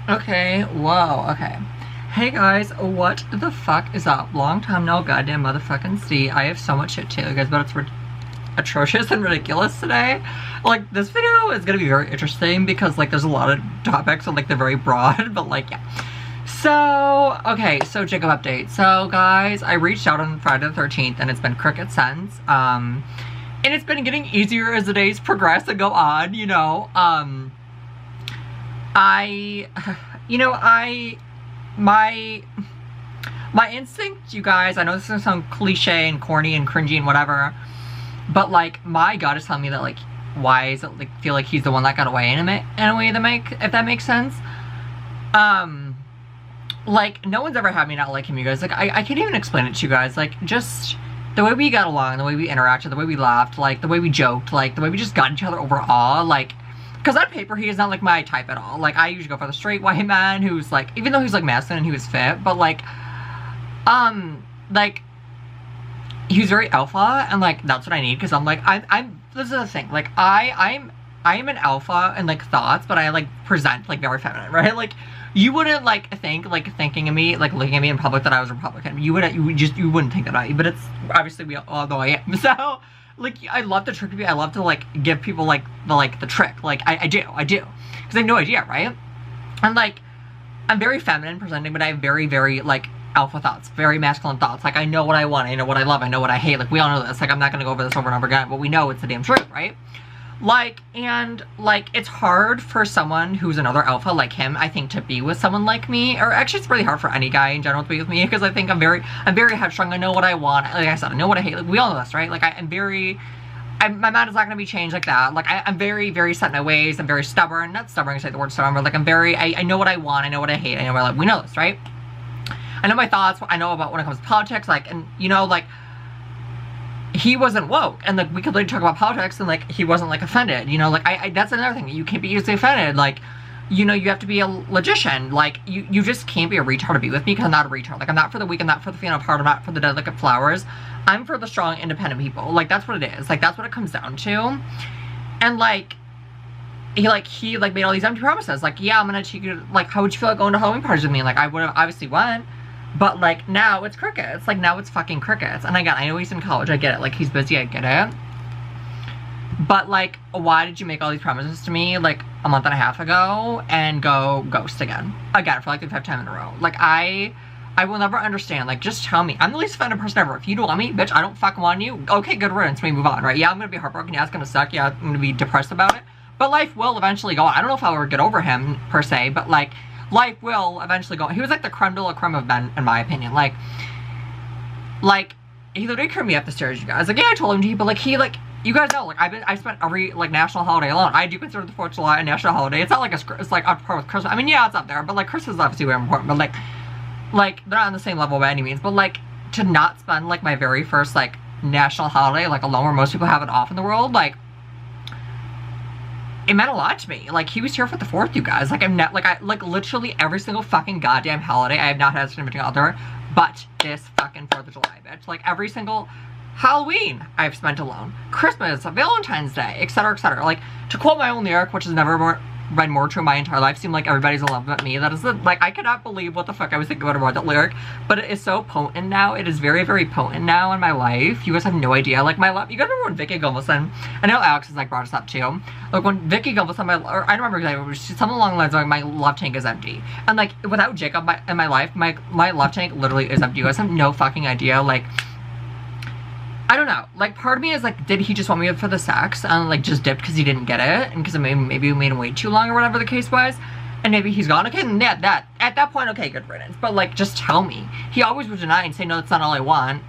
Okay, whoa, okay. Hey guys, what the fuck is up? Long time no goddamn motherfucking see. I have so much shit to tell you guys, but it's atrocious and ridiculous today. Like, this video is gonna be very interesting because, like, there's a lot of topics and, like, they're very broad, but, like, yeah. So, okay, so Jacob update. So, guys, I reached out on Friday the 13th and it's been cricket since. And it's been getting easier as the days progress and go on, you know. I, you know, my instinct, you guys, I know this is gonna sound cliche and corny and cringy and whatever, but, like, my gut is telling me that, like, why is it, like, feel like he's the one that got away in a way if that makes sense. Like, no one's ever had me not like him, you guys. Like, I can't even explain it to you guys. Like, just the way we got along, the way we interacted, the way we laughed, like, the way we joked, like, the way we just got each other overall, like, because on paper, he is not, like, my type at all. Like, I usually go for the straight white man who's, like, even though he's, like, masculine and he was fit, but, like, he was very alpha, and, like, that's what I need, because I'm, like, this is the thing, like, I am an alpha in, like, thoughts, but I, like, present, like, very feminine, right? Like, you wouldn't, like, think, like, thinking of me, like, looking at me in public that I was Republican. You wouldn't think that about you, but it's, obviously, we all know I am, so, like, I love to trick people, I love to, like, give people, like, the trick, like, I do, because I have no idea, right? And, like, I'm very feminine presenting, but I have very, very, like, alpha thoughts, very masculine thoughts, like, I know what I want, I know what I love, I know what I hate, like, we all know this, like, I'm not gonna go over this over and over again, but we know it's the damn truth, right? Like, and, like, it's hard for someone who's another alpha like him, I think, to be with someone like me, or actually it's really hard for any guy in general to be with me, because I think I'm very headstrong, I know what I want, like I said, I know what I hate, like, we all know this, right? Like, my mind is not gonna be changed like that, like, I'm very, very set in my ways, I'm very stubborn, not stubborn, I say the word stubborn, but, like, I know what I want, I know what I hate, I know what I like, we know this, right? I know my thoughts, I know about when it comes to politics, like, and, you know, like, he wasn't woke, and, like, we could literally talk about politics, and, like, he wasn't, like, offended, you know, like, that's another thing, you can't be easily offended, like, you know, you have to be a logician, like, you just can't be a retard to be with me, because I'm not a retard, like, I'm not for the weak, I'm not for the faint of heart, I'm not for the delicate flowers, I'm for the strong, independent people, like, that's what it is, like, that's what it comes down to, and, like, he made all these empty promises, like, yeah, I'm gonna take you, like, how would you feel like going to Halloween parties with me, and, like, I would have obviously went, but, like, now it's crickets. Like, now it's fucking crickets. And again, I know he's in college, I get it. Like, he's busy, I get it. But, like, why did you make all these promises to me, like, a month and a half ago and go ghost again? Again, for, like, the 5th time in a row. Like, I will never understand. Like, just tell me. I'm the least offended person ever. If you don't want me, bitch, I don't fucking want you. Okay, good riddance. We move on, right? Yeah, I'm gonna be heartbroken. Yeah, it's gonna suck. Yeah, I'm gonna be depressed about it. But life will eventually go on. I don't know if I'll ever get over him, per se, but, like, life will eventually go. He was, like, the creme de la creme of men, in my opinion. Like, he literally carried me up the stairs, you guys. Like, yeah, I told him to, but, like, you guys know, like, I spent every, like, national holiday alone. I do consider the 4th of July a national holiday. It's not like it's, like, up par with Christmas. I mean, yeah, it's up there, but, like, Christmas is obviously very important, but, like, they're not on the same level by any means, but, like, to not spend, like, my very first, like, national holiday, like, alone where most people have it off in the world, like, it meant a lot to me. Like, he was here for the 4th, you guys. Like, I'm not, like, literally every single fucking goddamn holiday, I have not had a significant other, but this fucking 4th of July, bitch. Like, every single Halloween I've spent alone. Christmas, Valentine's Day, etc., etc. Like, to quote my own lyric, which has never been more true in my entire life, seemed like everybody's in love with me. That is the, like, I cannot believe what the fuck I was thinking about that lyric, but it is so potent now. It is very, very potent now in my life. You guys have no idea. Like, my love, you guys remember when Vicky Gunvalson, I know Alex has, like, brought us up too, like, when Vicky Gunvalson, I don't remember exactly, it was something along the lines of, like, my love tank is empty, and, like, without Jacob in my life, my love tank literally is empty. You guys have no fucking idea. Like, I don't know, like, part of me is like, did he just want me for the sex, and, like, just dipped because he didn't get it, and because maybe we made him wait too long, or whatever the case was, and maybe he's gone, okay, and at that point, okay, good riddance, but, like, just tell me. He always would deny and say, no, that's not all I want,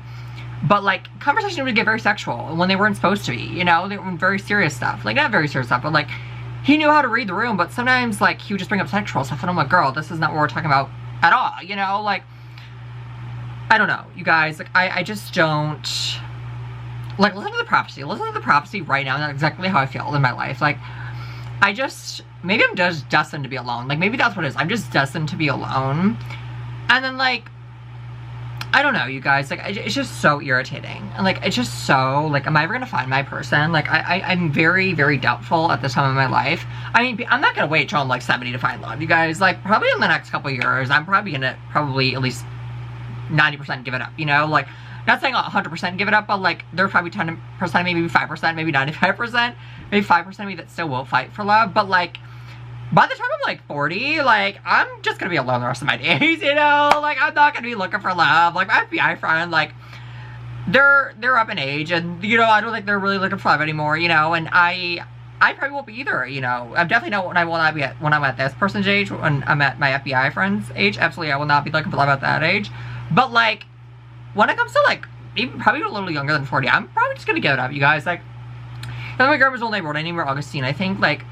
but, like, conversation would get very sexual, when they weren't supposed to be, you know, they were very serious stuff, like, not very serious stuff, but, like, he knew how to read the room, but sometimes, like, he would just bring up sexual stuff, and I'm like, girl, this is not what we're talking about at all, you know, like, I don't know, you guys, like, I just don't... Like, listen to the prophecy right now, and that's exactly how I feel in my life. Like, maybe I'm just destined to be alone. Like, maybe that's what it is. I'm just destined to be alone. And then, like, I don't know, you guys, like, it's just so irritating, and, like, it's just so, like, am I ever gonna find my person? Like, I'm very, very doubtful at this time of my life. I mean, I'm not gonna wait till I'm, like, 70 to find love, you guys. Like, probably in the next couple years, I'm probably gonna, at least 90% give it up, you know? Like, not saying 100% give it up, but, like, there's probably 10%, maybe 5%, maybe 95%, maybe 5% of me that still will fight for love, but, like, by the time I'm, like, 40, like, I'm just gonna be alone the rest of my days, you know? Like, I'm not gonna be looking for love. Like, my FBI friend, like, they're up in age, and, you know, I don't think they're really looking for love anymore, you know? And I probably won't be either, you know? I'm definitely not when I will not be at, when I'm at this person's age, when I'm at my FBI friend's age. Absolutely, I will not be looking for love at that age. But, like, when it comes to, like, even probably a little younger than 40, I'm probably just gonna give it up, you guys. Like, my grandma's old neighbor, I named her Augustine. I think, like,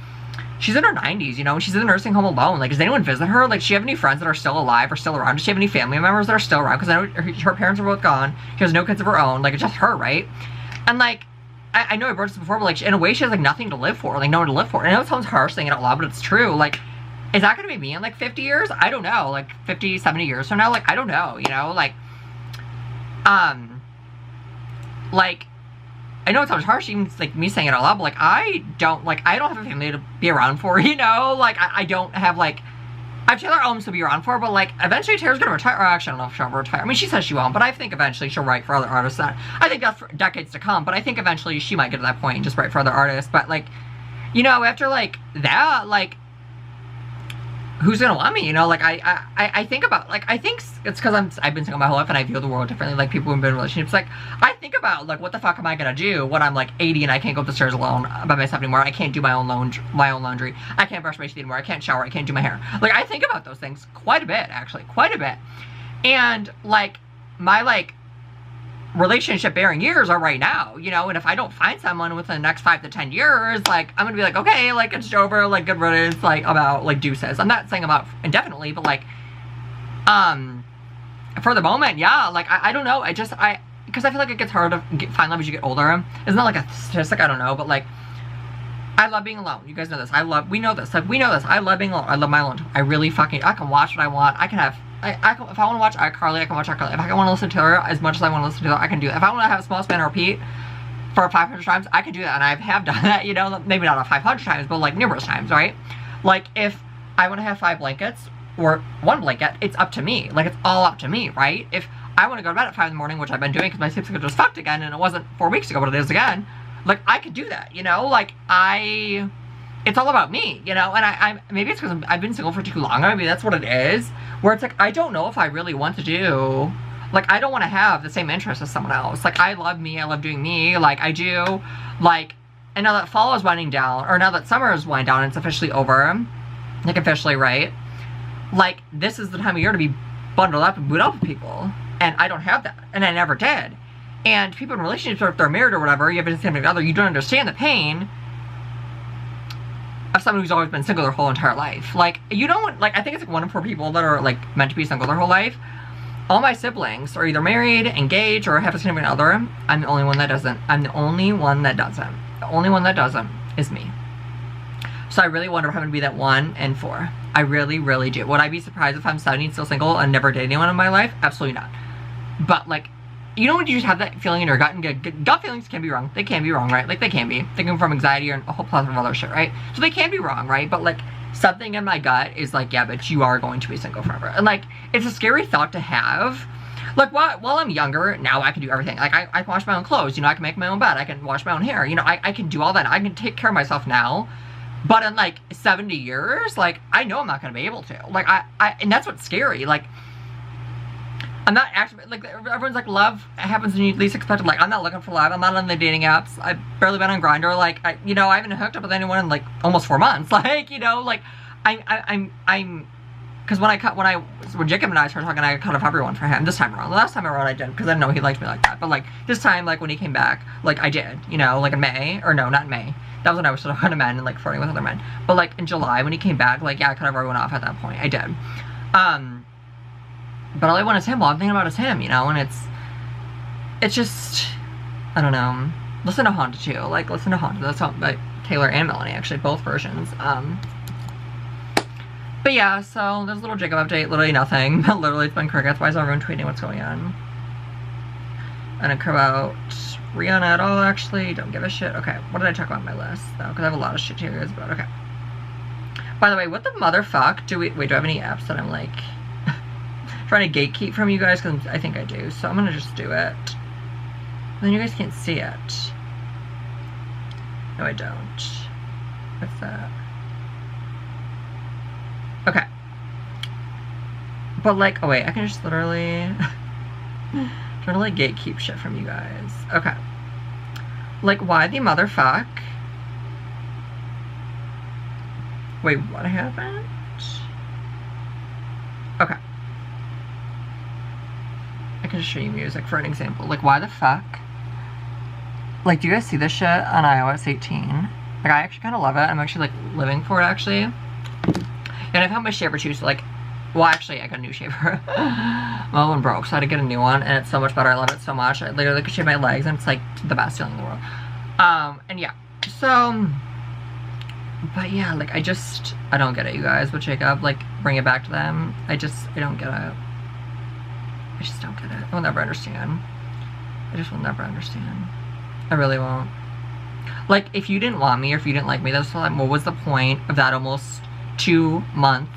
she's in her 90s, you know, and she's in the nursing home alone. Like, does anyone visit her? Like, does she have any friends that are still alive or still around? Does she have any family members that are still around? Because I know her parents are both gone. She has no kids of her own. Like, it's just her, right? And, like, I know I brought this before, but, like, in a way, she has, like, nothing to live for. Like, no one to live for. And I know it sounds harsh saying it out loud, but it's true. Like, is that going to be me in, like, 50 years? I don't know. Like, 50, 70 years from now? Like, I don't know, you know? Like, I know it sounds harsh, even, like, me saying it out loud, but, like, I don't have a family to be around for, you know? Like, I don't have, like, I have Taylor Elms to be around for, but, like, eventually Taylor's gonna retire. Or actually, I don't know if she'll retire. I mean, she says she won't, but I think eventually she'll write for other artists. That I think that's for decades to come, but I think eventually she might get to that point and just write for other artists. But, like, you know, after, like, that, like, who's gonna want me, you know? Like, I think about, like, I think it's because I've been single my whole life and I view the world differently. Like, people who've been in relationships, like, I think about, like, what the fuck am I gonna do when I'm, like, 80 and I can't go up the stairs alone by myself anymore? I can't do my own laundry. I can't brush my teeth anymore. I can't shower. I can't do my hair. Like, I think about those things quite a bit, actually. Quite a bit. And, like, my, like, relationship bearing years are right now, you know, and if I don't find someone within the next 5 to 10 years, like, I'm gonna be like, okay, like, it's over, like, good riddance, like, about, like, deuces. I'm not saying about indefinitely, but, like, for the moment, yeah, like, I don't know, because I feel like it gets harder to find love as you get older. It's not like a statistic, I don't know, but, like, I love being alone. You guys know this. We know this. Like, we know this. I love being alone. I love my alone time. I can watch what I want. I can have, if I want to watch iCarly, I can watch iCarly. If I want to listen to her as much as I want to listen to her, I can do that. If I want to have a small span on repeat for 500 times, I can do that. And I have done that, you know, maybe not 500 times, but, like, numerous times, right? Like, if I want to have 5 blankets or 1 blanket, it's up to me. Like, it's all up to me, right? If I want to go to bed at 5 in the morning, which I've been doing because my sleep schedule just fucked again, and it wasn't 4 weeks ago, but it is again, like, I could do that, you know? Like, it's all about me, you know? And maybe it's because I've been single for too long. Maybe that's what it is. Where it's like, I don't know if I really want to do, like, I don't want to have the same interests as someone else. Like, I love me. I love doing me. Like, I do. Like, and now that fall is winding down, or now that summer is winding down, and it's officially over, like, officially, right? Like, this is the time of year to be bundled up and boot up with people. And I don't have that. And I never did. And people in relationships, or if they're married or whatever, you have a significant other, you don't understand the pain of someone who's always been single their whole entire life. Like, you don't, like, I think it's like 1 in 4 people that are, like, meant to be single their whole life. All my siblings are either married, engaged, or have a significant other. I'm the only one that doesn't. I'm the only one that doesn't. The only one that doesn't is me. So I really wonder if I'm going to be that 1 in 4. I really, really do. Would I be surprised if I'm 70 and still single and never date anyone in my life? Absolutely not. But, like, you know when you just have that feeling in your gut, and gut feelings can be wrong. They can be wrong, right? Like, they can be. They come from anxiety or a whole plethora of other shit, right? So they can be wrong, right? But, like, something in my gut is like, yeah, but you are going to be single forever. And, like, it's a scary thought to have. Like, while I'm younger, now I can do everything. Like, I can wash my own clothes. You know, I can make my own bed. I can wash my own hair. You know, I can do all that. I can take care of myself now. But in, like, 70 years, like, I know I'm not going to be able to. Like, and that's what's scary. Like, I'm not actually, like, everyone's like, love happens when you least expect it. Like, I'm not looking for love. I'm not on the dating apps. I've barely been on Grindr. Like, you know, I haven't hooked up with anyone in, like, almost 4 months. Like, you know, like, I'm, because when Jacob and I started talking, I cut off everyone for him this time around. The last time around I didn't, because I didn't know he liked me like that. But, like, this time, like, when he came back, like, I did, you know, like in May, or no, not in May. That was when I was talking to men and, like, flirting with other men. But, like, in July, when he came back, like, yeah, I cut everyone off at that point. I did. But all I want is him. All I'm thinking about is him, you know? And it's just, I don't know. Listen to Honda, too. Like, listen to Honda. That's all by Taylor and Melanie, actually. Both versions. But yeah, so there's a little Jacob update. Literally nothing. Literally, it's been crickets. Why is everyone tweeting what's going on? I don't care about Rihanna at all, actually. Don't give a shit. Okay, what did I talk about on my list, though? Because I have a lot of shit to hear about. Okay. By the way, what the motherfuck do I have any apps that I'm, like, trying to gatekeep from you guys? Because I think I do. So I'm gonna just do it. And then you guys can't see it. No, I don't. What's that? Okay. But, like, oh wait, I can just literally try to, like, gatekeep shit from you guys. Okay. Like, why the motherfuck? Wait, what happened? Okay. I can just show you music for an example. Like, why the fuck? Like, do you guys see this shit on iOS 18? Like, I actually kind of love it. I'm actually, like, living for it, actually. And I've had my shaver too, so, like, well, actually, I got a new shaver. My one broke, so I had to get a new one, and it's so much better. I love it so much. I literally could shave my legs, and it's, like, the best feeling in the world. And yeah. So, but yeah, like, I don't get it, you guys, with Jacob. Like, bring it back to them. I don't get it. I just don't get it. I will never understand. I just will never understand. I really won't. Like, if you didn't want me, or if you didn't like me, that's like, what was the point of that almost 2-month,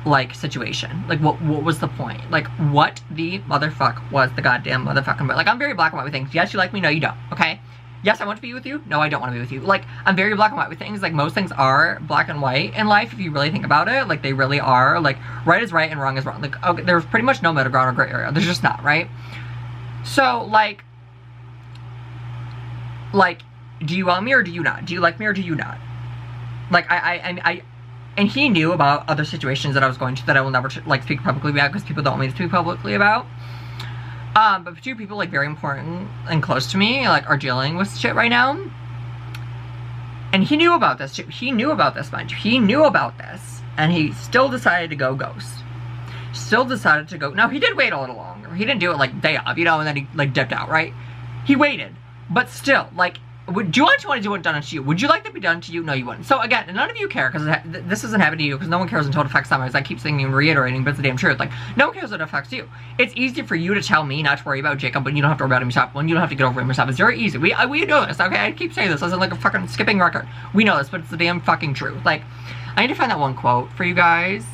like, situation? Like, what was the point? Like, what the motherfuck was the goddamn motherfucking, like, I'm very black and white with things. Yes, you like me, no, you don't, okay? Yes, I want to be with you, no, I don't want to be with you. Like, I'm very black and white with things. Like, most things are black and white in life, if you really think about it. Like, they really are. Like, right is right and wrong is wrong. Like, okay, there's pretty much no middle ground or gray area. There's just not, right? So, like, do you want me or do you not? Do you like me or do you not? Like, and he knew about other situations that I was going to that I will never, like, speak publicly about because people don't want me to speak publicly about. But 2 people, like, very important and close to me, like, are dealing with shit right now. And he knew about this, too. He knew about this, mind you. He knew about this. And he still decided to go ghost. Still decided to go. Now, he did wait a little longer. He didn't do it, like, day of, you know, and then he, like, dipped out, right? He waited. But still, like, do you want to do it done to you? Would you like to be done to you? No, you wouldn't. So again, none of you care because this doesn't happen to you because no one cares until it affects them. As I keep saying and reiterating, but it's the damn truth. Like, no one cares when it affects you. It's easy for you to tell me not to worry about Jacob, but you don't have to worry about him yourself. When you don't have to get over him yourself. It's very easy. We know this, okay? I keep saying this as like a fucking skipping record. We know this, but it's the damn fucking truth. Like, I need to find that one quote for you guys.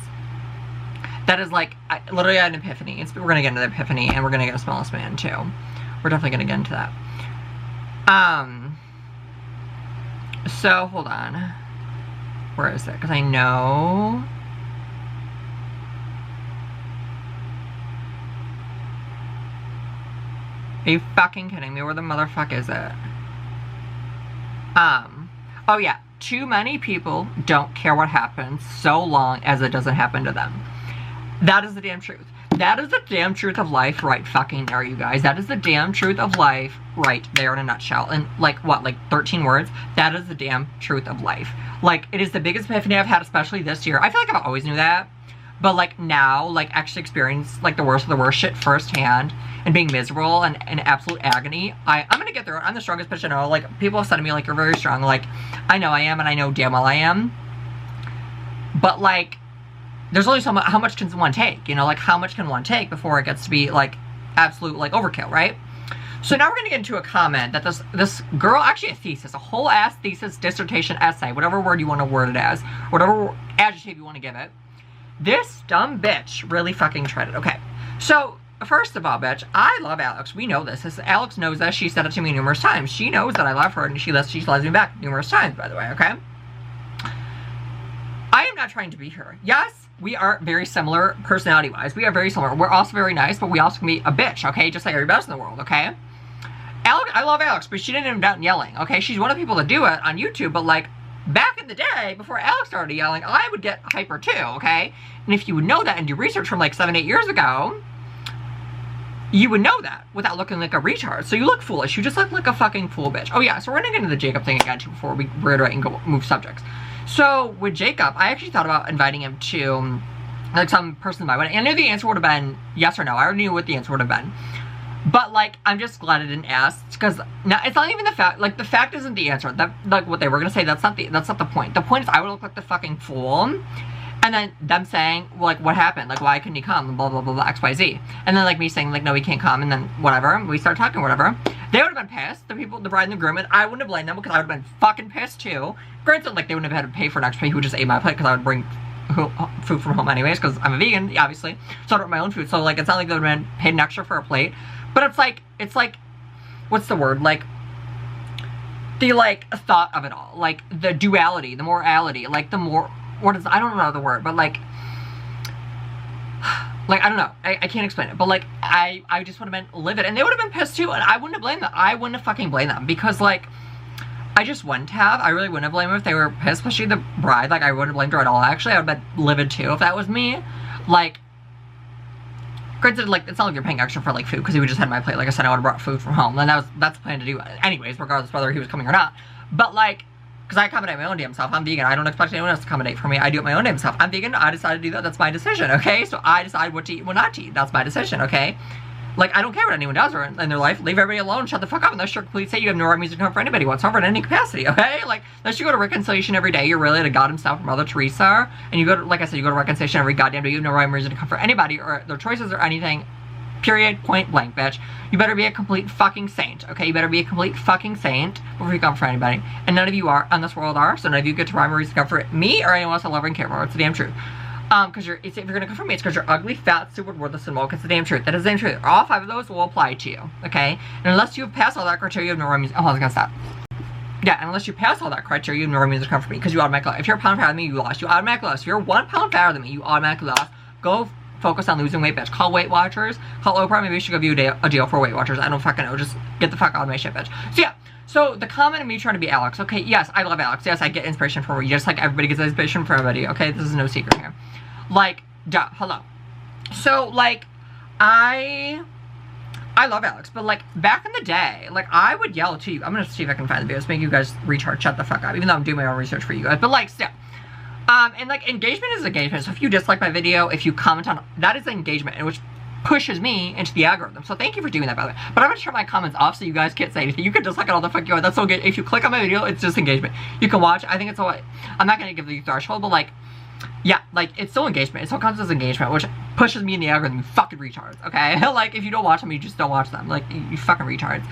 That is like, literally an epiphany. We're gonna get into the epiphany, and we're gonna get a smallest man too. We're definitely gonna get into that. So, hold on. Where is it? Because I know... Are you fucking kidding me? Where the motherfuck is it? Oh yeah. Too many people don't care what happens so long as it doesn't happen to them. That is the damn truth. That is the damn truth of life right fucking there, you guys. That is the damn truth of life right there in a nutshell. And, like, what, like 13 words? That is the damn truth of life. Like, it is the biggest epiphany I've had, especially this year. I feel like I've always knew that. But, like, now, like, actually experienced, like, the worst of the worst shit firsthand. And being miserable and in absolute agony. I'm gonna get through it. I'm the strongest bitch I know. Like, people have said to me, like, you're very strong. Like, I know I am, and I know damn well I am. But, like... There's only so much, how much can one take, you know, like, how much can one take before it gets to be, like, absolute, like, overkill, right? So now we're gonna get into a comment that this girl, actually a thesis, a whole ass thesis, dissertation, essay, whatever word you want to word it as, whatever adjective you want to give it, this dumb bitch really fucking tried it. Okay, so, first of all, bitch, I love Alex. We know this. Alex knows this. She said it to me numerous times. She knows that I love her, and she loves me back numerous times, by the way, okay? I am not trying to be her. Yes, we are very similar personality-wise. We are very similar. We're also very nice, but we also can be a bitch, okay? Just like everybody else in the world, okay? Alex, I love Alex, but she didn't end up yelling, okay? She's one of the people that do it on YouTube, but, like, back in the day, before Alex started yelling, I would get hyper too, okay? And if you would know that and do research from, like, 7-8 years ago, you would know that without looking like a retard. So you look foolish. You just look like a fucking fool bitch. Oh, yeah, so we're gonna get into the Jacob thing again, too, before we reiterate and go move subjects. So, with Jacob, I actually thought about inviting him to, like, some person in my wedding. And I knew the answer would have been yes or no. I already knew what the answer would have been. But, like, I'm just glad I didn't ask. Because, now, it's not even the fact, like, the fact isn't the answer. That, like, what they were going to say, that's not the point. The point is I would look like the fucking fool. And And then them saying, well, like, what happened? Like, why couldn't he come? Blah, blah, blah, blah, X, Y, Z. And then, like, me saying, like, no, he can't come. And then, whatever. We started talking, whatever. They would have been pissed. The people, the bride and the groom. And I wouldn't have blamed them because I would have been fucking pissed, too. Granted, like, they wouldn't have had to pay for an extra. He would just ate my plate because I would bring food from home anyways because I'm a vegan, obviously. So I don't eat my own food. So, like, it's not like they would have been paid an extra for a plate. But it's like, what's the word? Like, the, like, thought of it all. Like, the duality, the morality. Like, the more... What is, I don't know the word, but like, I don't know, I can't explain it, but like, I just would have been livid, and they would have been pissed too, and I wouldn't have blamed them, I wouldn't have fucking blamed them, because like, I just wouldn't have, I really wouldn't have blamed them if they were pissed, especially the bride, like, I wouldn't have blamed her at all, actually, I would have been livid too if that was me, like, granted, like, it's not like you're paying extra for, like, food, because he would just had my plate, like I said, I would have brought food from home, and that's the plan to do anyways, regardless whether he was coming or not, but like, because I accommodate my own damn self. I'm vegan. I don't expect anyone else to accommodate for me. I do it my own damn self. I'm vegan. I decided to do that. That's my decision, okay? So I decide what to eat and what not to eat. That's my decision, okay? Like, I don't care what anyone does or in their life. Leave everybody alone. Shut the fuck up. Unless you're complete say you have no right music to come for anybody whatsoever in any capacity, okay? Like, unless you go to reconciliation every day, you're really to God himself or Mother Teresa, and you go to, like I said, you go to reconciliation every goddamn day, you have no right music to come for anybody or their choices or anything. Period, point blank, bitch. You better be a complete fucking saint, okay? You better be a complete fucking saint before you come for anybody. And none of you are, on this world are, so none of you get to rhyme or reason to come for me or anyone else I love and care for. It's the damn truth. Because if you're gonna come for me, it's because you're ugly, fat, stupid, worthless, and woke. It's the damn truth. That is the damn truth. All 5 of those will apply to you, okay? And unless you pass all that criteria, you have no rhyme music. Oh, I was gonna stop. Yeah, and unless you pass all that criteria, you have no rhyme music to come for me because you automatically lost. If you're a pound fatter than me, you lost. You automatically lost. If you're 1 pound fatter than me, you automatically lost. Go focus on losing weight, bitch. Call Weight Watchers. Call Oprah. Maybe we should give you a deal for Weight Watchers. I don't fucking know. Just get the fuck out of my shit, bitch. So yeah. So the comment of me trying to be Alex. Okay, yes, I love Alex. Yes, I get inspiration from her. Just like everybody gets inspiration from everybody. Okay, this is no secret here. Like, duh. Hello. So like, I love Alex, but like back in the day, like I would yell to you. I'm gonna see if I can find the videos. Make you guys retard. Shut the fuck up. Even though I'm doing my own research for you guys, but like still. And like engagement is engagement. So if you dislike my video, if you comment on that is engagement, and which pushes me into the algorithm. So thank you for doing that, by the way. But I'm gonna turn my comments off so you guys can't say anything. You can dislike it all the fuck you want. That's so good. If you click on my video, it's just engagement. You can watch. I think it's all. I'm not gonna give the threshold, but like, yeah, like it's still engagement. It still counts as engagement, which pushes me in the algorithm. You fucking retards. Okay, like if you don't watch them, you just don't watch them. Like you fucking retards.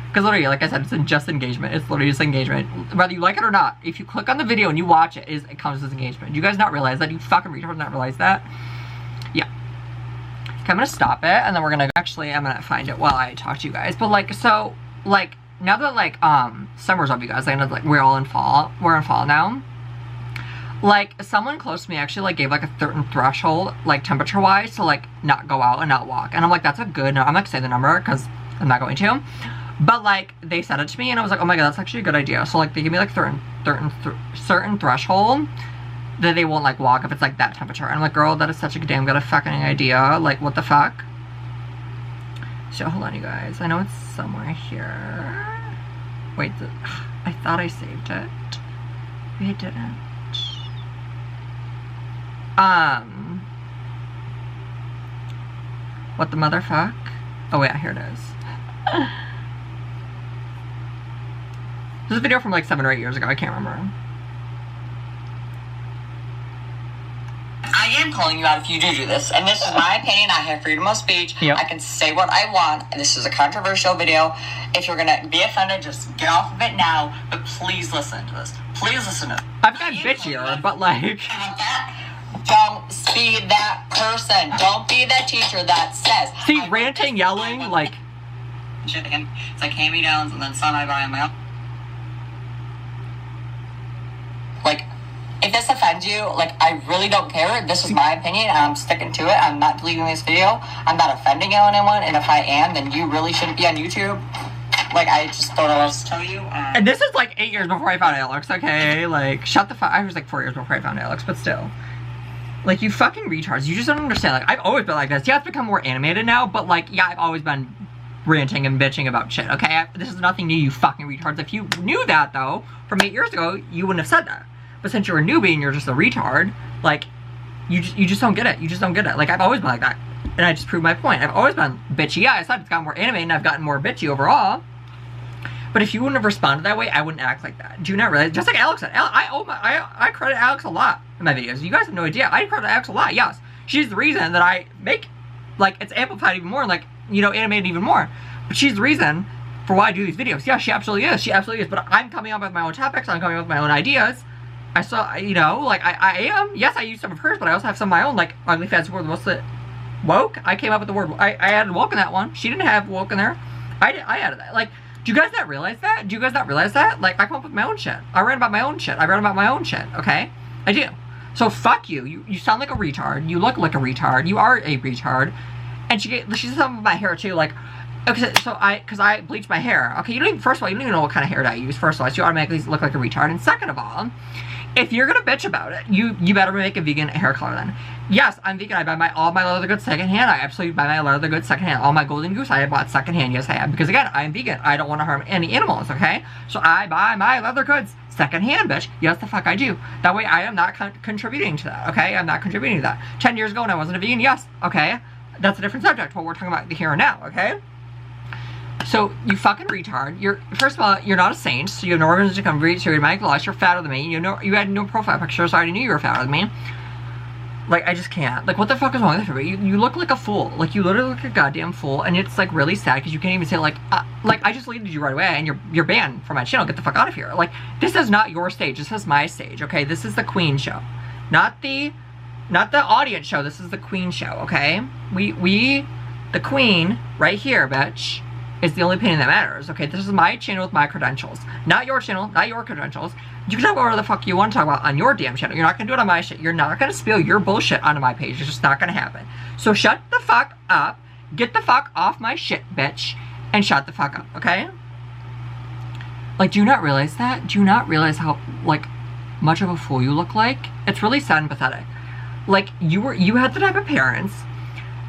Because literally, like I said, it's just engagement. It's literally just engagement. Whether you like it or not, if you click on the video and you watch it, it counts as engagement. Do you guys not realize that? You fucking retards not realize that? Yeah. Okay, I'm gonna stop it, and then we're gonna, actually, I'm gonna find it while I talk to you guys. But like, so, like, now that like, summer's up, you guys, I know like we're all in fall. We're in fall now. Like, someone close to me actually, like, gave, like, a certain threshold, like, temperature-wise, to, like, not go out and not walk. And I'm like, that's a good, I'm not gonna say the number, because I'm not going to. But, like, they said it to me, and I was like, oh my god, that's actually a good idea. So, like, they give me, like, certain threshold that they won't, like, walk if it's, like, that temperature. And I'm like, girl, that is such a damn good fucking idea. Like, what the fuck? So, hold on, you guys. I know it's somewhere here. Wait, I thought I saved it. Maybe I didn't. What the motherfuck? Oh, yeah, here it is. This is a video from like 7 or 8 years ago. I can't remember. I am calling you out if you do this, and this is my opinion. I have freedom of speech. Yep. I can say what I want. This is a controversial video. If you're gonna be offended, just get off of it now. But please listen to this. Please listen to it. I've got bitchier, but like. Don't be that person. Don't be that teacher that says. See, ranting, yelling, like. Chicken. It's like hand-me-downs and then some I buy on my own. Like, if this offends you, like, I really don't care. This is my opinion, and I'm sticking to it. I'm not deleting this video. I'm not offending anyone, and if I am, then you really shouldn't be on YouTube. Like, I just don't know what else to tell you. And this is like 8 years before I found Alex, okay? Like, shut the fuck. I was like 4 years before I found Alex, but still. Like, you fucking retards. You just don't understand. Like, I've always been like this. Yeah, it's become more animated now, but, like, yeah, I've always been ranting and bitching about shit, okay? This is nothing new, you fucking retards. If you knew that, though, from 8 years ago, you wouldn't have said that. But since you're a newbie and you're just a retard, like, you just don't get it. You just don't get it. Like, I've always been like that. And I just proved my point. I've always been bitchy. Yeah, I said it's gotten more animated and I've gotten more bitchy overall. But if you wouldn't have responded that way, I wouldn't act like that. Do you not realize? Just like Alex said, I credit Alex a lot. in my videos. You guys have no idea. I credit Alex a lot, yes. She's the reason that I make, like, it's amplified even more, like, you know, animated even more. But she's the reason for why I do these videos. Yeah, she absolutely is. She absolutely is. But I'm coming up with my own topics. I'm coming up with my own ideas. I saw, you know, like, I am. Yes, I use some of hers, but I also have some of my own, like, OnlyFans were the most woke. I came up with the word, I added woke in that one. She didn't have woke in there. I added that. Like, do you guys not realize that? Do you guys not realize that? Like, I come up with my own shit. I write about my own shit. I write about my own shit, okay? I do. So fuck you. You sound like a retard. You look like a retard. You are a retard. And she said something about my hair too, like, okay, so because I bleached my hair. Okay, you don't even, first of all, you don't even know what kind of hair dye I use, first of all, so you automatically look like a retard. And second of all, if you're gonna bitch about it, you better make a vegan hair color then. Yes, I'm vegan. I buy all my leather goods secondhand. I absolutely buy my leather goods secondhand. All my Golden Goose I bought secondhand. Yes, I have. Because again, I'm vegan. I don't want to harm any animals, okay? So I buy my leather goods secondhand, bitch. Yes, the fuck I do. That way I am not contributing to that, okay? I'm not contributing to that. 10 years ago when I wasn't a vegan, yes, okay? That's a different subject. What we're talking about here and now, okay? So, you fucking retard. First of all, you're not a saint, so you have no reason to come read to my gloss. You're fatter than me. You had no profile picture, so I already knew you were fatter than me. Like, I just can't. Like, what the fuck is wrong with everybody? You look like a fool. Like, you literally look like a goddamn fool, and it's, like, really sad, because you can't even say, like, I just deleted you right away, and you're banned from my channel. Get the fuck out of here. Like, this is not your stage. This is my stage, okay? This is the queen show. Not the audience show. This is the queen show, okay? The queen, right here, bitch, is the only opinion that matters, okay? This is my channel with my credentials. Not your channel, not your credentials. You can talk about whatever the fuck you want to talk about on your damn channel. You're not gonna do it on my shit. You're not gonna spill your bullshit onto my page. It's just not gonna happen. So shut the fuck up, get the fuck off my shit, bitch, and shut the fuck up, okay? Like, do you not realize that? Do you not realize how, like, much of a fool you look like? It's really sad and pathetic. Like, you had the type of parents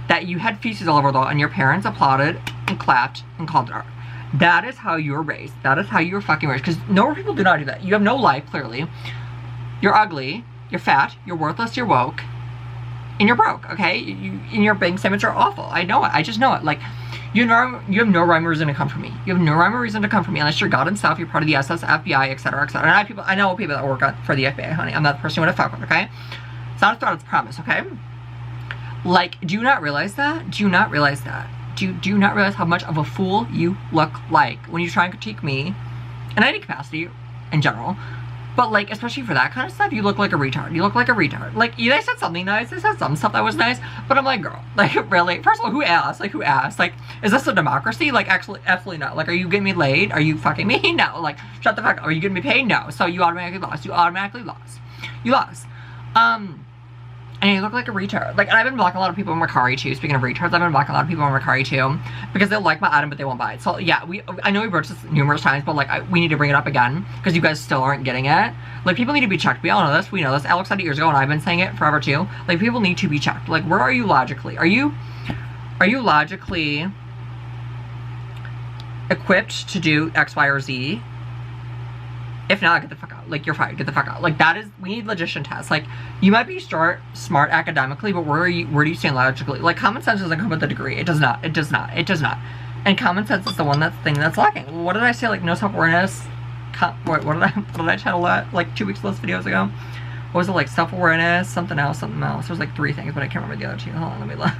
that you had feces all over the wall, and your parents applauded and clapped and called it art. That is how you were raised. That is how you were fucking raised. Because normal people do not do that. You have no life, clearly. You're ugly. You're fat. You're worthless. You're woke. And you're broke, okay? And your bank statements are awful. I know it. I just know it. Like, you have no rhyme or reason to come for me. You have no rhyme or reason to come for me unless you're God himself, you're part of the SS, FBI, etc., etc. And I know people that work for the FBI, honey. I'm not the person you want to fuck with, okay? It's not a threat, it's a promise, okay? Like, do you not realize that? Do you not realize that? Do you not realize how much of a fool you look like when you try and critique me in any capacity in general? But, like, especially for that kind of stuff, you look like a retard. You look like a retard. Like, they said something nice. They said some stuff that was nice. But I'm like, girl, like, really? First of all, who asked? Like, who asked? Like, is this a democracy? Like, actually, absolutely not. Like, are you getting me laid? Are you fucking me? No. Like, shut the fuck up. Are you getting me paid? No. So you automatically lost. You automatically lost. You lost. And you look like a retard. Like, and I've been blocking a lot of people on Mercari too. Speaking of retards, I've been blocking a lot of people on Mercari too. Because they'll like my item, but they won't buy it. So, yeah, I know we broached this numerous times, but, like, we need to bring it up again. Because you guys still aren't getting it. Like, people need to be checked. We all know this. We know this. Alex said it years ago, and I've been saying it forever too. Like, people need to be checked. Like, where are you logically? Are you logically equipped to do X, Y, or Z? If not, get the fuck out. Like, you're fired. Get the fuck out. Like, we need logician tests. Like, you might be smart academically, but where do you stand logically? Like, common sense doesn't come with a degree. It does not. It does not. It does not. And common sense is the thing that's lacking. What did I say? Like, no self-awareness. What did I title that? Like, 2 weeks ago, videos ago? What was it? Like, self-awareness, something else. There was like 3 things, but I can't remember the other 2. Hold on, let me look.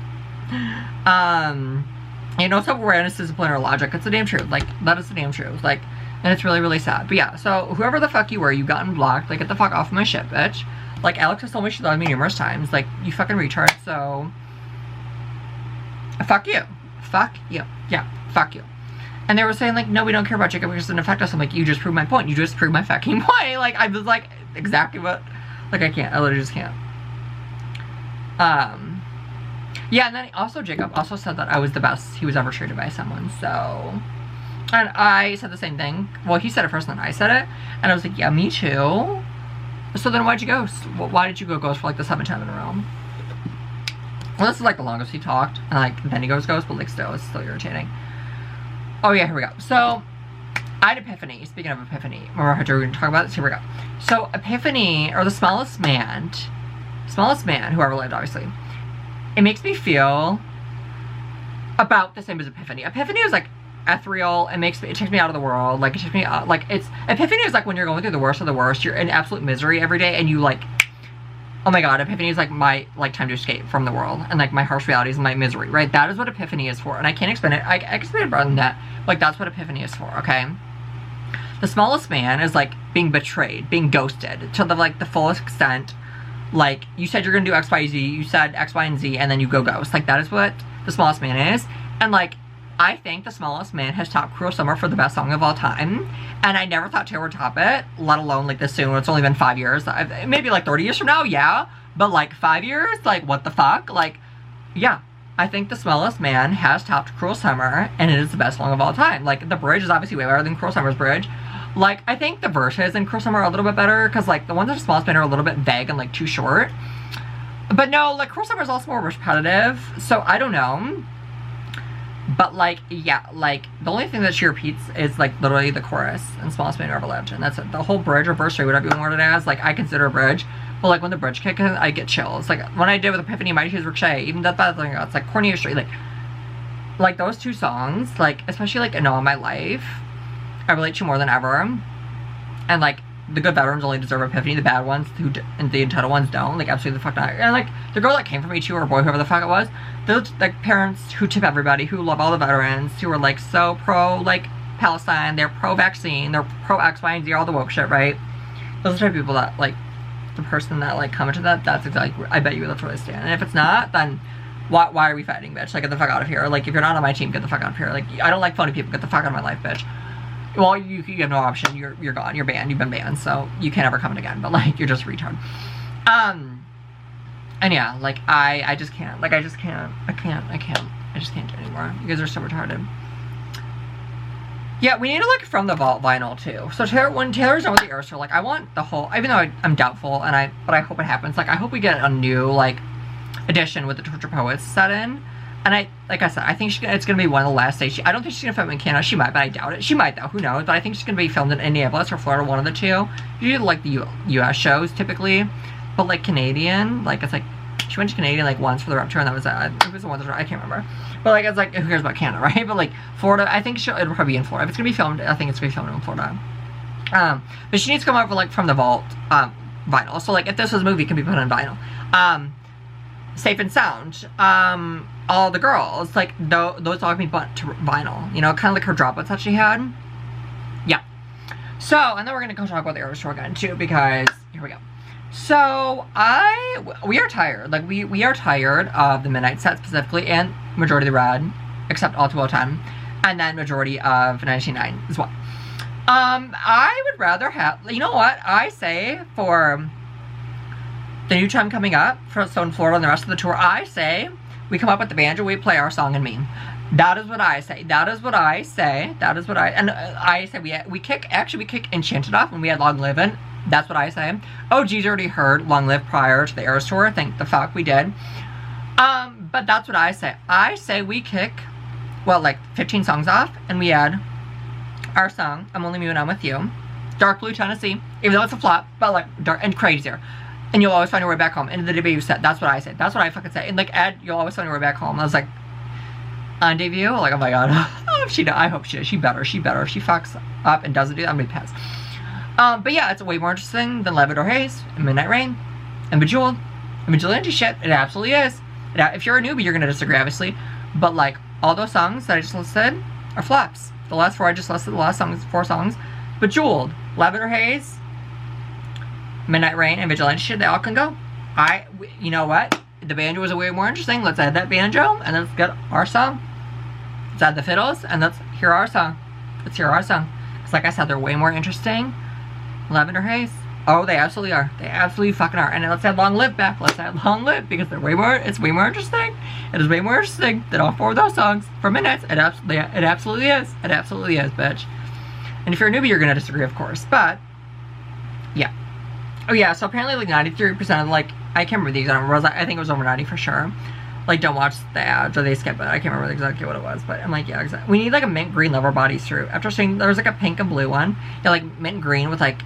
You know, self-awareness, discipline, or logic. It's the damn truth. Like, that is the damn truth. Like, and it's really, really sad. But yeah, so whoever the fuck you were, you gotten blocked. Like, get the fuck off my shit, bitch. Like, Alex has told me she loved me numerous times. Like, you fucking retard, so... Fuck you. Fuck you. Yeah, fuck you. And they were saying, like, no, we don't care about Jacob because it doesn't affect us. I'm like, you just proved my point. You just proved my fucking point. Like, I was like, exactly what... Like, I can't. I literally just can't. Yeah, and then also Jacob also said that I was the best he was ever treated by someone, so... And I said the same thing. Well, he said it first, and then I said it. And I was like, yeah, me too. So then why'd you ghost? Why did you go ghost for, like, the 7th time in a row? Well, this is, like, the longest he talked. And, like, then he goes ghost, but, like, still, it's still irritating. Oh, yeah, here we go. So, I had Epiphany. Speaking of Epiphany. Remember how we were going to talk about this? Here we go. So, Epiphany, or the smallest man, whoever lived, obviously, it makes me feel about the same as Epiphany. Epiphany is, like, ethereal. It takes me out of the world. Like, it takes me out, like, Epiphany is like when you're going through the worst of the worst. You're in absolute misery every day, and you, like, oh my god, Epiphany is like my like time to escape from the world and like my harsh realities and my misery, right? That is what Epiphany is for, and I can't explain it. I can explain it better than that. Like, that's what Epiphany is for, okay? The Smallest Man is like being betrayed, being ghosted to the like the fullest extent. Like, you said you're gonna do X, Y, Z, you said X, Y, and Z, and then you go ghost. Like, that is what The Smallest Man is. And like, I think The Smallest Man has topped Cruel Summer for the best song of all time. And I never thought Taylor would top it, let alone like this soon. It's only been 5 years. Maybe like 30 years from now, yeah. But like 5 years? Like, what the fuck? Like, yeah. I think The Smallest Man has topped Cruel Summer, and it is the best song of all time. Like, the bridge is obviously way better than Cruel Summer's bridge. Like, I think the verses in Cruel Summer are a little bit better, because like, the ones in The Smallest Man are a little bit vague and like too short. But no, like, Cruel Summer is also more repetitive, so I don't know. But like, yeah, like, the only thing that she repeats is like literally the chorus in Smallest Man Who Ever Lived, and that's it. The whole bridge or verse, whatever you want it as, like, I consider a bridge. But like, when the bridge kicks in, I get chills. Like, when I did with Epiphany, Mighty Shoes Ricochet, even that thing, it's like Cornelia Street, like those two songs, like, especially like In All My Life, I relate to more than ever. And like, the good veterans only deserve Epiphany, the bad ones and the entitled ones don't. Like, absolutely the fuck not. And like, the girl that came from me too, or boy, whoever the fuck it was, those like parents who tip everybody, who love all the veterans, who are like so pro like Palestine, they're pro vaccine, they're pro X, Y, and Z, all the woke shit, right? Those are the type of people that like, the person that like commented that, that's exactly, I bet you that's where they stand. And if it's not, then why are we fighting, bitch? Like, get the fuck out of here. Like, if you're not on my team, get the fuck out of here. Like, I don't like phony people, get the fuck out of my life, bitch. Well, you have no option. You're gone. You're banned. You've been banned. So you can't ever come in again. But like, you're just a retard. And yeah, like, I just can't. Like, I just can't. I just can't do it anymore. You guys are so retarded. Yeah, we need to look from the vault vinyl too. So when Taylor's done with the Eras Tour, like, I want the whole, even though I'm doubtful, but I hope it happens. Like, I hope we get a new like edition with the Torture Poets set in. And like I said, I think it's gonna be one of the last days. I don't think she's gonna film in Canada. She might, but I doubt it. She might though. Who knows? But I think she's gonna be filmed in Indianapolis or Florida, one of the two. Usually like the U.S. shows typically, but like Canadian, like it's like she went to Canadian like once for the rep tour, and that was it was the one that I can't remember. But like, it's like, who cares about Canada, right? But like Florida, I think it'll probably be in Florida. If it's gonna be filmed, I think it's gonna be filmed in Florida. But she needs to come out with like from the vault vinyl. So like, if this was a movie, it can be put on vinyl. Safe and Sound. All the girls, like, those all can be put to vinyl. You know, kind of like her dropouts that she had. Yeah. So, and then we're gonna go talk about the Eras Tour again too, because here we go. So we are tired. Like, we are tired of the Midnight set specifically, and majority of the Red, except All Too Well 10, and then majority of 1999 as well. I would rather have, you know what, I say for the new time coming up for Stone Florida and the rest of the tour, I say we come up with the banjo, we play our song and meme. That is what I say. That is what I say. That is what I say we kick Enchanted off when we had Long Livin'. That's what I say. Oh, geez, already heard Long Live prior to the Eras Tour. Thank the fuck we did. But that's what I say. I say we kick, well, like 15 songs off, and we add our song, I'm Only Me When I'm With You, Dark Blue Tennessee, even though it's a flop, but like dark and crazier. And You'll Always Find Your Way Back Home. And the debut set. That's what I said. That's what I fucking say. And like, add You'll Always Find Your Way Back Home. I was like, on debut? Like, oh my god. I hope she does. She better. If she fucks up and doesn't do that, I'm gonna be pissed. But yeah, it's way more interesting than Lavender Haze, and Midnight Rain, and Bejeweled, and Vigilante shit. It absolutely is. If you're a newbie, you're gonna disagree, obviously. But like, all those songs that I just listed are flops. The last four I just listed, the last four songs. Bejeweled, Lavender Haze, Midnight Rain, and Vigilante shit, they all can go. You know what? The banjo was way more interesting. Let's add that banjo, and let's get our song. Let's add the fiddles, and let's hear our song. Let's hear our song. Because like I said, they're way more interesting. Lavender Haze. Oh, they absolutely are. They absolutely fucking are. And let's add Long Live back. Let's add Long Live, because they're it's way more interesting. It is way more interesting than all four of those songs for Midnights. It absolutely is. It absolutely is, bitch. And if you're a newbie, you're gonna disagree, of course. But, yeah. Oh yeah, so apparently like 93% of like, I can't remember the exact number, I think it was over 90 for sure. Like, don't watch the ads or they skip it. I can't remember exactly what it was, but I'm like, yeah, exactly. We need like a mint green leather bodysuit. After seeing, there's like a pink and blue one. Yeah, like mint green with like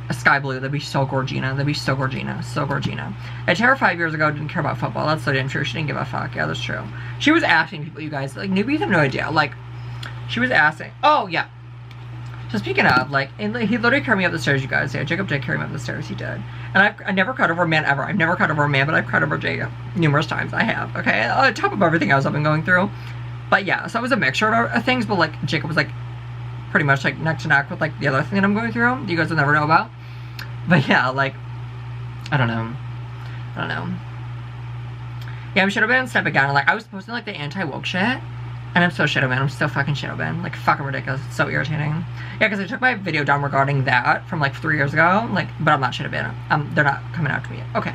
a sky blue. That'd be so Gorgina. That'd be so Gorgina. So Gorgina. And Tara 5 years ago didn't care about football. That's so damn true. She didn't give a fuck. Yeah, that's true. She was asking people, you guys, like, newbies have no idea. Like, she was asking, oh yeah. So speaking of, like, and he literally carried me up the stairs, you guys. Yeah, Jacob did carry me up the stairs, he did. And I never cried over a man ever. I've never cried over a man, but I've cried over Jacob numerous times. I have, okay? On top of everything else I've been going through. But yeah, so it was a mixture of things, but like, Jacob was like, pretty much like neck to neck with like the other thing that I'm going through. You guys will never know about. But yeah, like, I don't know. Yeah, I should have been step again. Like, I was posting like the anti-woke shit. And I'm so shit man. I'm still fucking shit man. Like, fucking ridiculous. It's so irritating. Yeah, because I took my video down regarding that from like 3 years ago. Like, but I'm not shit man. They're not coming out to me yet. Okay.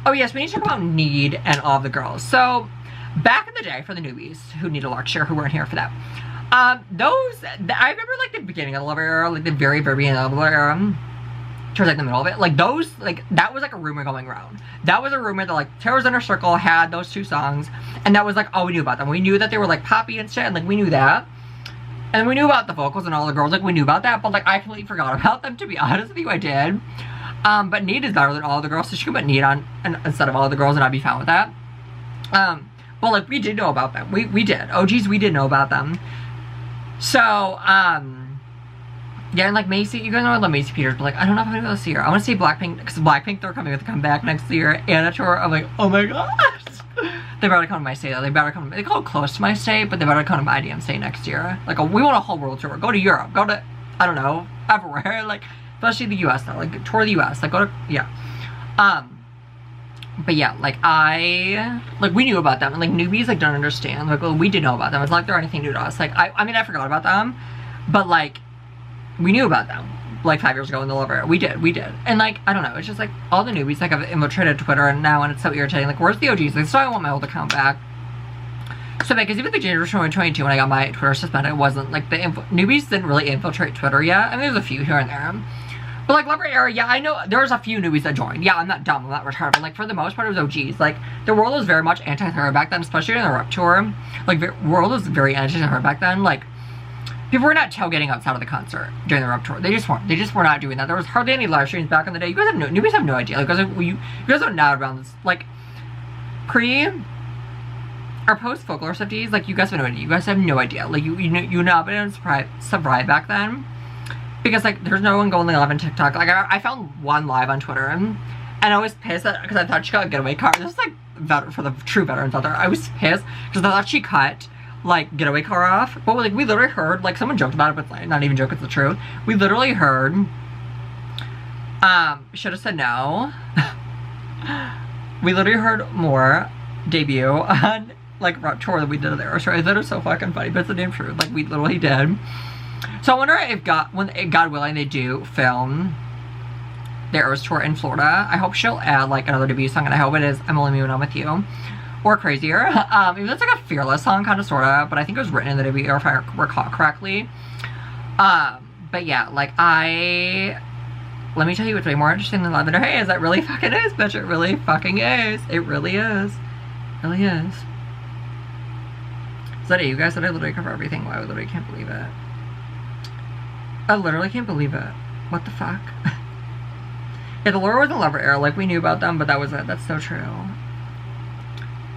Oh yes, we need to talk about Need and all of the girls. So, back in the day, for the newbies who need a lecture, who weren't here for that, I remember like the beginning of the Lover era, like the very, very beginning of the Lover era, towards like the middle of it, like those, like that was like a rumor going around. That was a rumor that like Terror's Inner Circle had those 2 songs, and that was like all we knew about them. We knew that they were like poppy and shit, and like we knew that. And we knew about the vocals and all the girls, like we knew about that, but like I completely forgot about them, to be honest with you, I did. But Need is better than all the girls, so she could put Need on instead of all the girls, and I'd be fine with that. But like we did know about them. We did. OGs, we did know about them. So, yeah, and like Macy, you guys know I love Macy Peters, but like I don't know if I'm gonna go see her. I want to see Blackpink, because Blackpink, they're coming with a comeback next year, and a tour. I'm like, oh my gosh. They better come to my state though. They better come. They go close to my state, but they better come to my IDM state next year. Like, we want a whole world tour. Go to Europe. Go to, I don't know, everywhere. Like, especially the US though. Like, tour the US. Like, go to, yeah. But yeah, like we knew about them, and like newbies like don't understand. Like, well, we did know about them. It's not like they're anything new to us. Like, I mean, I forgot about them, but like we knew about them like 5 years ago in the Lover. We did, and like I don't know. It's just like all the newbies like have infiltrated Twitter and now, and it's so irritating. Like, where's the OGs? Like, so I want my old account back. So because even the January 2022 when I got my Twitter suspended, it wasn't like the newbies didn't really infiltrate Twitter yet. I mean, there's a few here and there. But like Lover era, yeah, I know there's a few newbies that joined. Yeah, I'm not dumb, I'm not retarded, but like for the most part it was OGs. Like the world was very much anti-Terror back then, especially during the Rep tour. Like the world was very anti-Terror back then. Like people were not tailgating outside of the concert during the Rep tour. They just weren't. They just were not doing that. There was hardly any live streams back in the day. You guys have newbies have no idea. Like you guys don't know around this. Like pre or post Folklore 50s, like you guys have no idea. You guys have no idea. Like you not been surprised back then. Because, like, there's no one going live on TikTok. Like, I found one live on Twitter, and I was pissed because I thought she got a getaway car. This is, like, for the true veterans out there. I was pissed because I thought she cut, like, getaway car off. But, like, we literally heard, like, someone joked about it, but, like, not even joke, it's the truth. We literally heard, should have said no. We literally heard more debut on, like, Rep tour that we did there. So I thought it was so fucking funny, but it's the damn truth. Like, we literally did. So I wonder if God willing, they do film the Eras tour in Florida. I hope she'll add like another debut song, and I hope it is I'm Only Moving On With You or Crazier. Even though it's like a Fearless song, kind of sorta, but I think it was written in the debut, or if I recall correctly. But yeah, like let me tell you what's way more interesting than Lavender Haze. That really fucking is, bitch. It really fucking is. It really is. It really is. Is that it? You guys said I literally cover everything. Wow, I literally can't believe it. I literally can't believe it. What the fuck? Yeah, the Lover was in Lover era. Like, we knew about them, but that was it. That's so true.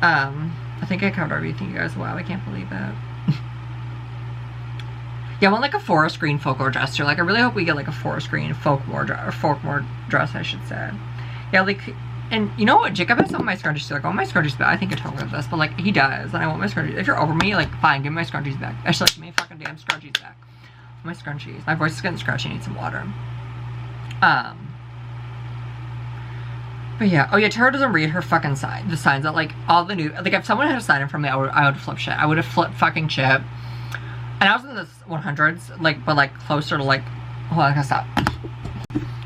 I think I covered everything, you guys. Wow, I can't believe it. Yeah, I want, like, a forest green folklore dress, too. Like, I really hope we get, like, a forest green folklore dress, I should say. Yeah, like, and you know what? Jacob has some of my scrunchies, too. Like, I want my scrunchies back. I think I told him this, but, like, he does, and I want my scrunchies. If you're over me, like, fine, give me my scrunchies back. Actually, like, give me fucking damn scrunchies back. My scrunchies. My voice is getting scratchy. I need some water. But yeah. Oh yeah, Tara doesn't read her fucking sign. The signs that like all the new, like if someone had a sign in front of me, I would flip shit. I would have flipped fucking shit. And I was in the 100s, like, but like closer to like, hold on, I gotta stop.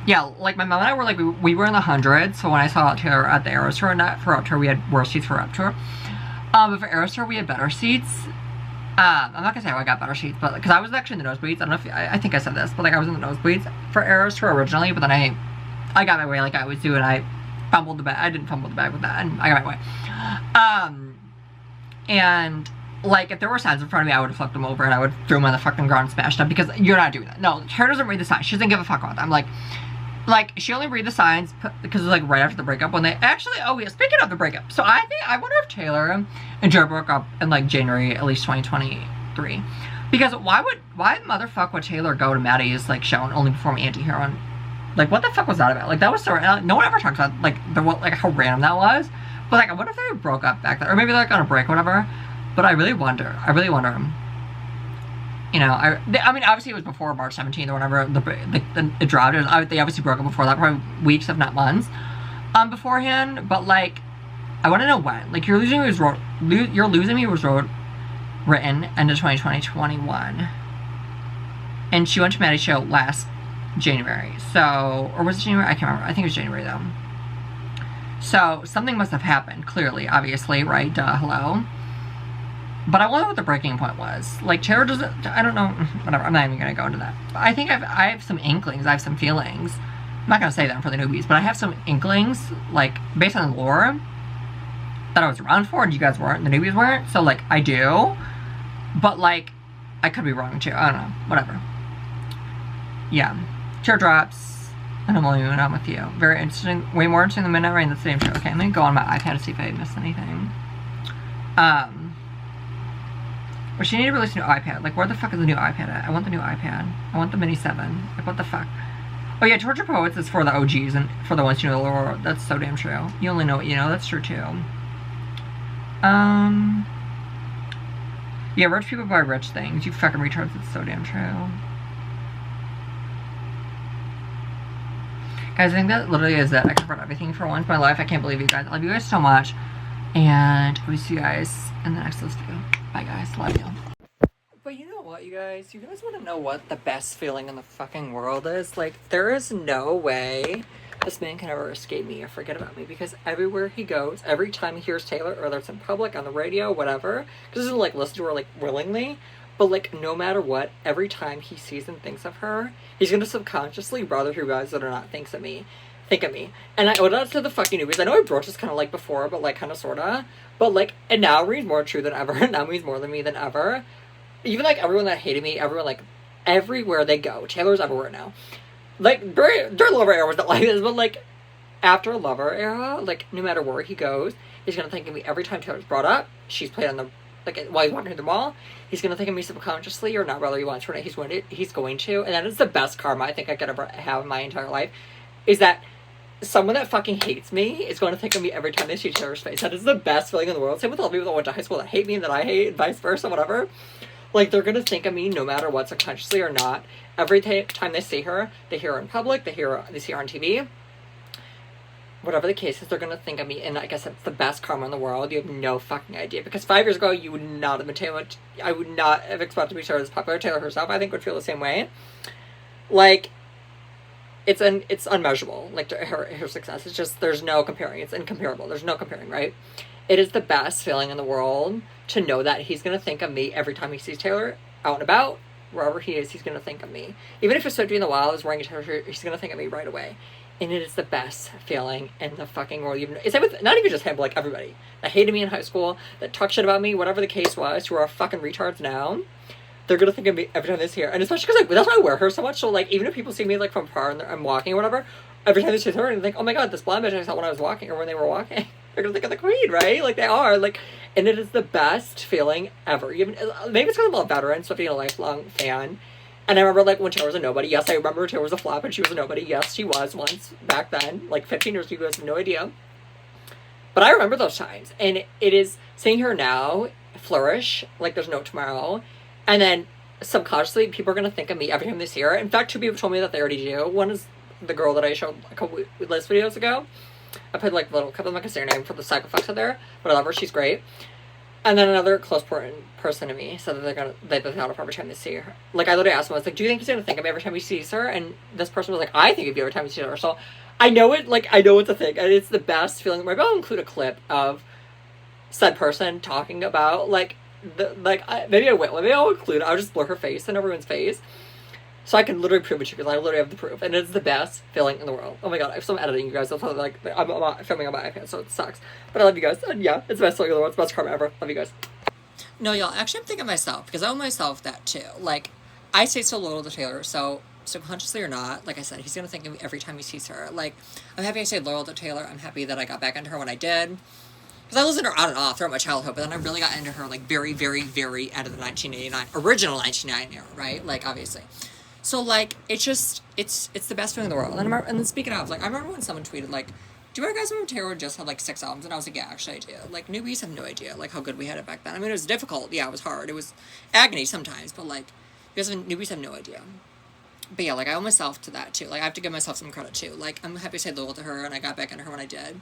Yeah, like my mom and I were like, we were in the 100s. So when I saw Taylor at the Eras tour, not for Up tour, we had worse seats for Up tour. But for Eras tour, we had better seats. I'm not gonna say I got better seats, but because I was actually in the nosebleeds. I don't know if I think I said this, but like I was in the nosebleeds for Eras tour originally, but then I got my way like I always do, and I fumbled the bag. I didn't fumble the bag with that, and I got my way. And like if there were signs in front of me, I would have flipped them over and I would throw them on the fucking ground and smashed them because you're not doing that. No, Tara doesn't read the signs. She doesn't give a fuck about them. Like she only read the signs because it was like right after the breakup when they actually. Oh yeah, speaking of the breakup, so I wonder if Taylor and Joe broke up in like January at least 2020 3. Because why motherfuck would Taylor go to Maddie's, like, show and only perform Anti-Hero? And, like, what the fuck was that about? Like, that was so, no one ever talks about, like, how random that was. But, like, I wonder if they broke up back then. Or maybe they're, like, on a break or whatever. But I really wonder. You know, I mean, obviously it was before March 17th or whenever it dropped. They obviously broke up before that, probably weeks, if not months, beforehand. But, like, I want to know when. Like, You're Losing Me was written end of 2021. And she went to Maddie's show last January. So, or was it January? I can't remember. I think it was January, though. So, something must have happened, clearly, obviously, right? Duh, hello. But I wonder what the breaking point was. Like, Taylor doesn't, I don't know, whatever, I'm not even going to go into that. But I think I have some inklings, I have some feelings. I'm not going to say that for the newbies, but I have some inklings, like, based on the lore, that I was around for, and you guys weren't, and the newbies weren't, so, like, I do. But, like, I could be wrong, too, I don't know, whatever. Yeah. Teardrops, and I'm only moving on with you. Very interesting, way more interesting than Midnight Rain, the same show. Okay, I'm going to go on my iPad to see if I missed anything. Or she needed to release a new iPad. Like, where the fuck is the new iPad at? I want the new iPad. I want the Mini 7. Like, what the fuck? Oh, yeah, Torture Poets is for the OGs and for the ones who know the lore. That's so damn true. You only know what you know. That's true, too. Yeah, rich people buy rich things. You fucking retards. It's so damn true. Guys, I think that literally is it. I covered everything for once in my life. I can't believe you guys. I love you guys so much. And we'll see you guys in the next video. Bye, guys. Love you. But you know what, you guys? You guys want to know what the best feeling in the fucking world is? Like, there is no way this man can ever escape me or forget about me, because everywhere he goes, every time he hears Taylor, or whether it's in public, on the radio, whatever, because he doesn't, like, listen to her, like, willingly, but, like, no matter what, every time he sees and thinks of her, he's gonna subconsciously, whether he realizes it or not, think of me. And I owe that to the fucking newbies. I know I broached this kind of, like, before, but, like, kind of, sorta. But, like, it now reads more true than ever. It now means more than me than ever. Even, like, everyone that hated me, everyone, like, everywhere they go. Taylor's everywhere now. Like, during Lover era was not like this, but, like, after Lover era, like, no matter where he goes, he's gonna think of me every time Taylor's brought up. She's played on the, like, while he's walking through the mall. He's gonna think of me subconsciously, or not, whether he wants to or not, he's going to. And that is the best karma I think I could ever have in my entire life, is that someone that fucking hates me is going to think of me every time they see Taylor's face. That is the best feeling in the world. Same with all the people that went to high school that hate me and that I hate, and vice versa, whatever. Like, they're going to think of me no matter what, subconsciously or not. Every time they see her, they hear her in public, they see her on TV. Whatever the case is, they're going to think of me, and like I said, it's the best karma in the world. You have no fucking idea. Because 5 years ago, you would not have been Taylor. I would not have expected to be Taylor as popular. Taylor herself, I think, would feel the same way. Like, it's unmeasurable, like, her success. It's just, there's no comparing. It's incomparable. There's no comparing, right? It is the best feeling in the world to know that he's going to think of me every time he sees Taylor out and about. Wherever he is, he's going to think of me. Even if it's Sophie in the Wild is wearing a Taylor shirt, he's going to think of me right away. And it is the best feeling in the fucking world. It's with, not even just him, but, like, everybody that hated me in high school, that talked shit about me, whatever the case was, who are fucking retards now. They're gonna think of me every time they see her, and especially because, like, that's why I wear her so much. So, like, even if people see me, like, from far and I'm walking or whatever, every time they see her and think, oh my god, this blonde bitch I saw when I was walking, or when they were walking, they're gonna think of the queen, right? Like, they are, like, and it is the best feeling ever. Even maybe it's because I'm a veteran, so being a lifelong fan. And I remember, like, when Taylor was a nobody. Yes, I remember Taylor was a flop and she was a nobody. Yes, she was once back then, like 15 years ago. You guys have no idea. But I remember those times, and it is seeing her now flourish like there's no tomorrow. And then subconsciously, people are going to think of me every time they see her. In fact, 2 people told me that they already do. One is the girl that I showed a couple list videos ago. I put, like, little couple of my consider name for the psychofucks out there. But I love her. She's great. And then another close person to me said that they thought of her every time they see her. Like, I literally asked them, I was like, do you think he's going to think of me every time he sees her? And this person was like, I think of you every time you see her. So I know it, like, I know it's a thing. And it's the best feeling. Maybe I'll include a clip of said person talking about, like, maybe I will. Maybe I'll include, I'll just blur her face and everyone's face. So I can literally prove it to you, because I literally have the proof. And it's the best feeling in the world. Oh my god, I have some editing, you guys. That's how, like, I'm filming on my iPad, so it sucks. But I love you guys. And yeah, it's the best feeling in the world. It's the best karma ever. Love you guys. No, y'all, actually, I'm thinking of myself, because I owe myself that, too. Like, I say so little to Taylor, so subconsciously or not, like I said, he's going to think of me every time he sees her. Like, I'm happy I stayed loyal to Taylor. I'm happy that I got back into her when I did. because I listened to her on and off throughout my childhood, but then I really got into her like very, very, very end of the 1989 original 1989 era, right? Like obviously. So like it's just it's the best feeling in the world. And then speaking of, like I remember when someone tweeted like, do you guys remember Taylor just had like 6 albums? And I was like, yeah, actually I do. Like newbies have no idea like how good we had it back then. I mean, it was difficult. Yeah, it was hard. It was agony sometimes, but like newbies have no idea. But yeah, like I owe myself to that too. Like I have to give myself some credit too. Like I'm happy to say loyal to her, and I got back into her when I did,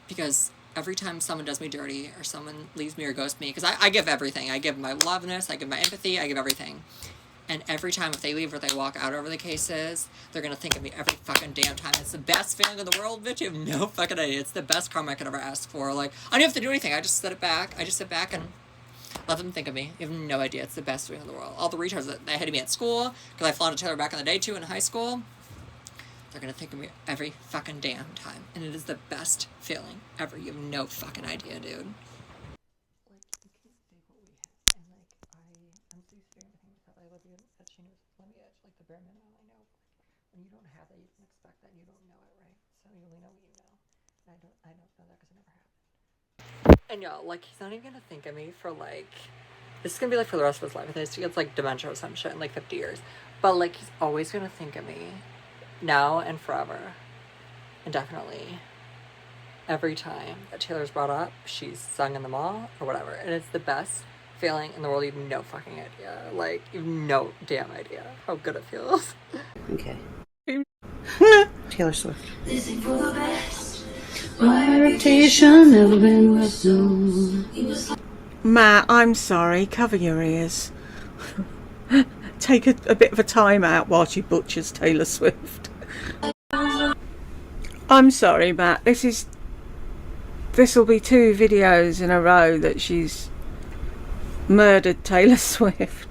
because every time someone does me dirty or someone leaves me or ghosts me, because I give everything. I give my loveness, I give my empathy, I give everything. And every time if they leave or they walk out over the cases, they're going to think of me every fucking damn time. It's the best feeling in the world, bitch. You have no fucking idea. It's the best karma I could ever ask for. Like, I don't have to do anything. I just sit back and let them think of me. You have no idea. It's the best feeling in the world. All the retards that they hated me at school, because I flaunted Taylor back in the day too in high school, they're going to think of me every fucking damn time. And it is the best feeling ever. You have no fucking idea, dude. When you don't have that, you can expect that, and you don't know it, right? So you only know what you know. And I don't know that because it never happened. And y'all, like, he's not even gonna think of me for like, this is gonna be like for the rest of his life. I think it's like dementia or some shit in like 50 years. But like, he's always gonna think of me now and forever. Indefinitely. Every time that Taylor's brought up, she's sung in the mall or whatever. And it's the best feeling in the world. You have no fucking idea. Like, you have no damn idea how good it feels. Okay. Taylor Swift. My reputation never been worth known. Matt, I'm sorry. Cover your ears. Take a bit of a time out while she butchers Taylor Swift. I'm sorry, Matt. This will be 2 videos in a row that she's murdered Taylor Swift.